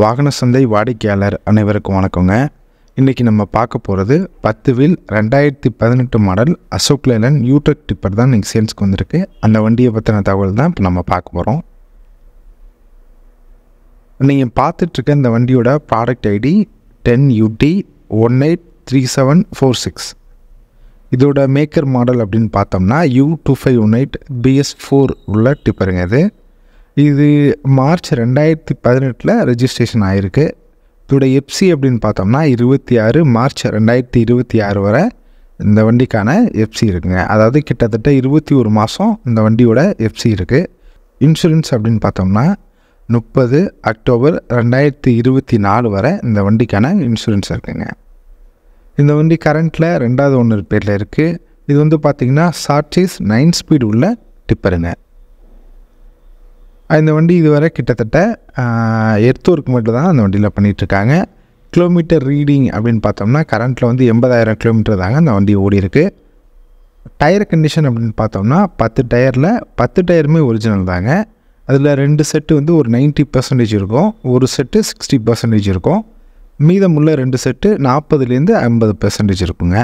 வாகன சந்தை வாடிக்கையாளர் அனைவருக்கும் வணக்கங்க. இன்றைக்கி நம்ம பார்க்க போகிறது 10 wheel 2018 model Ashok Leyland U truck tipper தான் இன்றைக்கி சேல்ஸ்க்கு வந்திருக்கு. அந்த வண்டியை பற்றின தகவல் தான் இப்போ நம்ம பார்க்க போகிறோம். நீங்கள் பார்த்துட்ருக்க இந்த வண்டியோட ப்ராடக்ட் ஐடி 10UT183746. இதோட மேக்கர் மாடல் அப்படின்னு பார்த்தோம்னா U2518 BS4 உள்ள டிப்பருங்க. இது மார்ச் 2018 ரெஜிஸ்ட்ரேஷன் ஆகிருக்கு. இதோட எஃப்சி அப்படின்னு பார்த்தோம்னா 26 மார்ச் 2026 வரை இந்த வண்டிக்கான எஃப்சி இருக்குங்க. அதாவது கிட்டத்தட்ட 21 மாதம் இந்த வண்டியோட எஃப்சி இருக்குது. இன்சூரன்ஸ் அப்படின்னு பார்த்தோம்னா 30 அக்டோபர் 2024 வரை இந்த வண்டிக்கான இன்சூரன்ஸ் இருக்குங்க. இந்த வண்டி கரண்ட்டில் 2வது ஓனர் பேரில் இருக்குது. இது வந்து பார்த்திங்கன்னா சார்ச்சேஸ் 9 ஸ்பீடு உள்ள டிப்பருங்க. இந்த வண்டி இதுவரை கிட்டத்தட்ட எர்த் ஒர்க் மட்டும் தான் அந்த வண்டியில் பண்ணிகிட்ருக்காங்க. கிலோமீட்டர் ரீடிங் அப்படின்னு பார்த்தோம்னா கரண்ட்டில் வந்து 80,000 கிலோமீட்டர் தாங்க அந்த வண்டி ஓடி இருக்குது. டயர் கண்டிஷன் அப்படின்னு பார்த்தோம்னா 10 டயரில் 10 டயருமே ஒரிஜினல் தாங்க. அதில் 2 செட்டு வந்து ஒரு 90% இருக்கும், ஒரு செட்டு 60% இருக்கும். மீதமுள்ள 2 செட்டு 40லேருந்து 50% இருக்குங்க.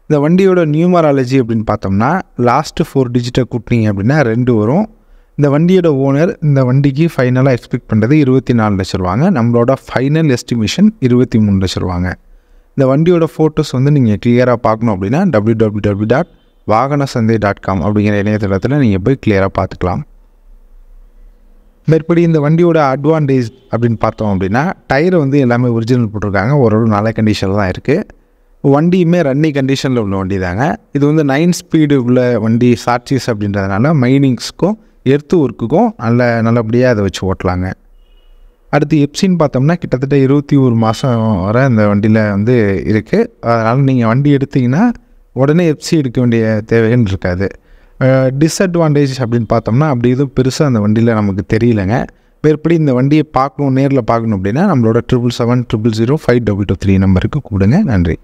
இந்த வண்டியோட நியூமராலஜி அப்படின்னு பார்த்தோம்னா லாஸ்ட்டு 4 டிஜிட்டை கூட்டினீங்க அப்படின்னா 2 வரும். இந்த வண்டியோட ஓனர் இந்த வண்டிக்கு ஃபைனலாக எக்ஸ்பெக்ட் பண்ணுறது 24 லட்ச ரூபாங்க. நம்மளோட ஃபைனல் எஸ்டிமேஷன் 23 லட்ச ரூபாங்க. இந்த வண்டியோட ஃபோட்டோஸ் வந்து நீங்கள் கிளியராக பார்க்கணும் அப்படின்னா www.vaganasandai.com அப்படிங்கிற இணையதளத்தில் நீங்கள் போய் கிளியராக பார்த்துக்கலாம். மேற்படி இந்த வண்டியோட அட்வான்டேஜ் அப்படின்னு பார்த்தோம் அப்படின்னா டயரை வந்து எல்லாமே ஒரிஜினல் போட்டிருக்காங்க. ஓரளவு நல்ல கண்டிஷனில் தான் இருக்குது. வண்டியுமே ரன்னிங் கண்டிஷனில் உள்ள வண்டி தாங்க. இது வந்து 9 ஸ்பீடு உள்ள வண்டி சார்ச்சீஸ் அப்படின்றதுனால மைனிங்ஸ்க்கும் எர்த் ஒர்க்குக்கும் நல்லபடியாக அதை வச்சு ஓட்டலாங்க. அடுத்து எப்சின்னு பார்த்தோம்னா கிட்டத்தட்ட 21 மாதம் வரை இந்த வண்டியில் வந்து இருக்குது. அதனால் நீங்கள் வண்டி எடுத்திங்கன்னா உடனே எப்சி எடுக்க வேண்டிய தேவைன்னு இருக்காது. டிஸ்அட்வான்டேஜ் அப்படின்னு பார்த்தோம்னா அப்படி எதுவும் பெருசாக அந்த வண்டியில் நமக்கு தெரியலைங்க. மேற்படி இந்த வண்டியை பார்க்கணும், நேரில் பார்க்கணும் அப்படின்னா நம்மளோட 777005223 நம்பருக்கு கூடுங்க. நன்றி.